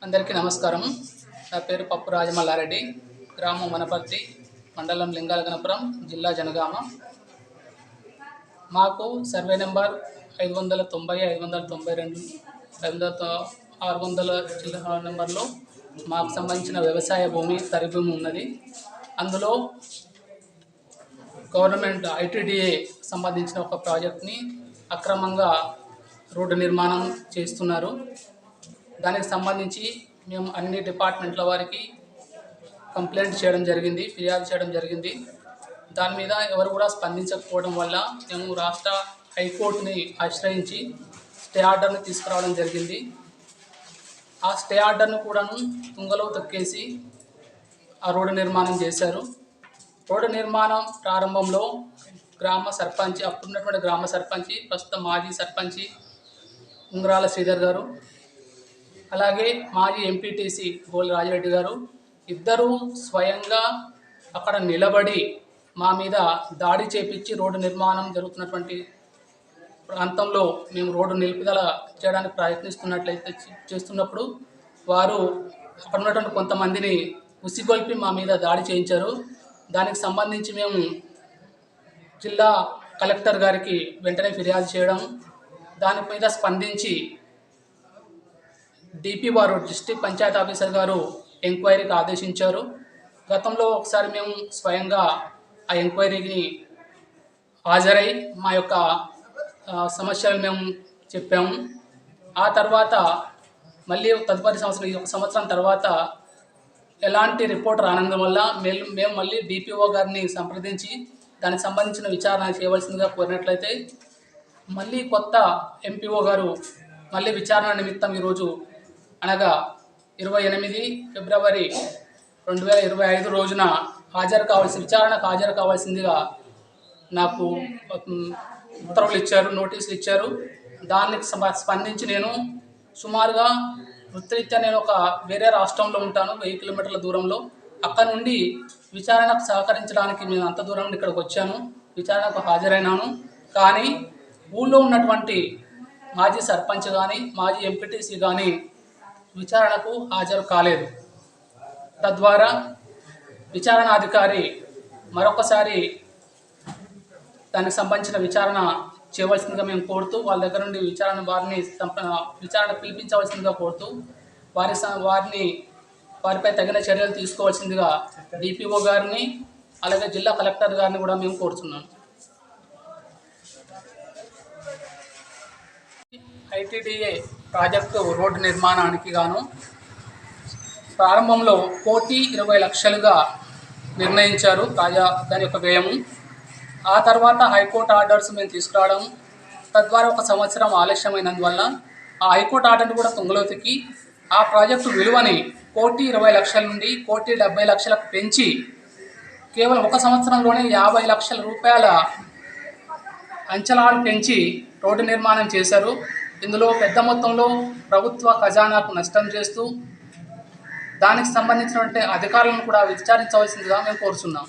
అందరికీ నమస్కారం. నా పేరు పప్పు రాజమల్లారెడ్డి, గ్రామం వనపర్తి, మండలం లింగాలగనపురం, జిల్లా జనగామ. మాకు సర్వే నెంబర్ 590, 592, 600 జిల్లా నెంబర్లో మాకు సంబంధించిన వ్యవసాయ భూమి, తరి భూమి ఉన్నది. అందులో గవర్నమెంట్ ఐటీడీఏ సంబంధించిన ఒక ప్రాజెక్ట్ని అక్రమంగా రోడ్డు నిర్మాణం చేస్తున్నారు. దానికి సంబంధించి మేము అన్ని డిపార్ట్మెంట్ల వారికి కంప్లైంట్ చేయడం జరిగింది, ఫిర్యాదు చేయడం జరిగింది. దాని మీద ఎవరు కూడా స్పందించకపోవడం వల్ల మేము రాష్ట్ర హైకోర్టుని ఆశ్రయించి స్టే ఆర్డర్ని తీసుకురావడం జరిగింది. ఆ స్టే ఆర్డర్ను కూడాను తుంగలో తొక్కేసి ఆ రోడ్డు నిర్మాణం చేశారు. రోడ్డు నిర్మాణం ప్రారంభంలో గ్రామ సర్పంచ్, అప్పుడున్నటువంటి గ్రామ సర్పంచి, ప్రస్తుతం మాజీ సర్పంచి ఉంగరాల శ్రీధర్ గారు, అలాగే మాజీ ఎంపీటీసీ గోల్ రాజిరెడ్డి గారు ఇద్దరూ స్వయంగా అక్కడ నిలబడి మా మీద దాడి చేపించి రోడ్డు నిర్మాణం జరుగుతున్నటువంటి ప్రాంతంలో మేము రోడ్డు నిలుపుదల చేయడానికి చేస్తున్నప్పుడు వారు అక్కడ ఉన్నటువంటి కొంతమందిని ఉసిగొల్పి మా మీద దాడి చేయించారు. దానికి సంబంధించి మేము జిల్లా కలెక్టర్ గారికి వెంటనే ఫిర్యాదు చేయడం, దాని మీద స్పందించి డిపి వారు, డిస్ట్రిక్ట్ పంచాయతీ ఆఫీసర్ గారు ఎంక్వైరీకి ఆదేశించారు. గతంలో ఒకసారి మేము స్వయంగా ఆ ఎంక్వైరీకి హాజరై మా యొక్క సమస్యలు మేము చెప్పాము. ఆ తర్వాత మళ్ళీ తదుపరి సంవత్సరం, ఈ 1 సంవత్సరం తర్వాత ఎలాంటి రిపోర్ట్ రానందు వల్ల మేము మళ్ళీ డిపిఓ గారిని సంప్రదించి దానికి సంబంధించిన విచారణ చేయవలసిందిగా కోరినట్లయితే మళ్ళీ కొత్త ఎంపీఓ గారు మళ్ళీ విచారణ నిమిత్తం ఈరోజు అనగా 28 ఫిబ్రవరి 2025 రోజున విచారణకు హాజరు కావాల్సిందిగా నాకు ఉత్తర్వులు ఇచ్చారు, నోటీసులు ఇచ్చారు. దానికి స్పందించి నేను సుమారుగా వృత్తిరీత్యా నేను ఒక వేరే రాష్ట్రంలో ఉంటాను, 1000 కిలోమీటర్ల దూరంలో. అక్కడ నుండి విచారణకు సహకరించడానికి నేను అంత దూరం ఇక్కడికి వచ్చాను, విచారణకు హాజరైనాను. కానీ ఊళ్ళో ఉన్నటువంటి మాజీ సర్పంచ్ కానీ, మాజీ ఎంపీటీసీ కానీ విచారణకు హాజరు కాలేదు. తద్వారా విచారణ అధికారి మరొకసారి దానికి సంబంధించిన విచారణ చేయవలసిందిగా మేము కోరుతూ, వాళ్ళ దగ్గర నుండి విచారణ పిలిపించవలసిందిగా కోరుతూ వారిపై తగిన చర్యలు తీసుకోవాల్సిందిగా డిపిఓ గారిని, అలాగే జిల్లా కలెక్టర్ గారిని కూడా మేము కోరుతున్నాం. ఐటీడీఏ ప్రాజెక్టు రోడ్డు నిర్మాణానికి గాను ప్రారంభంలో 1,20,00,000గా నిర్ణయించారు దాని యొక్క వ్యయము. ఆ తర్వాత హైకోర్టు ఆర్డర్స్ మేము తీసుకురావడం, తద్వారా 1 సంవత్సరం ఆలస్యమైనందువల్ల ఆ హైకోర్టు ఆర్డర్ని కూడా తుంగలో తొక్కి ఆ ప్రాజెక్టు విలువని 1,20,00,000 నుండి 1,70,00,000కు పెంచి కేవలం 1 సంవత్సరంలోనే 50 లక్షల రూపాయల అంచనాలు పెంచి రోడ్డు నిర్మాణం చేశారు. ఇందులో పెద్ద మొత్తంలో ప్రభుత్వ ఖజానాకు నష్టం చేస్తూ దానికి సంబంధించినటువంటి అధికారులను కూడా విచారించవలసిందిగా మేము కోరుతున్నాం.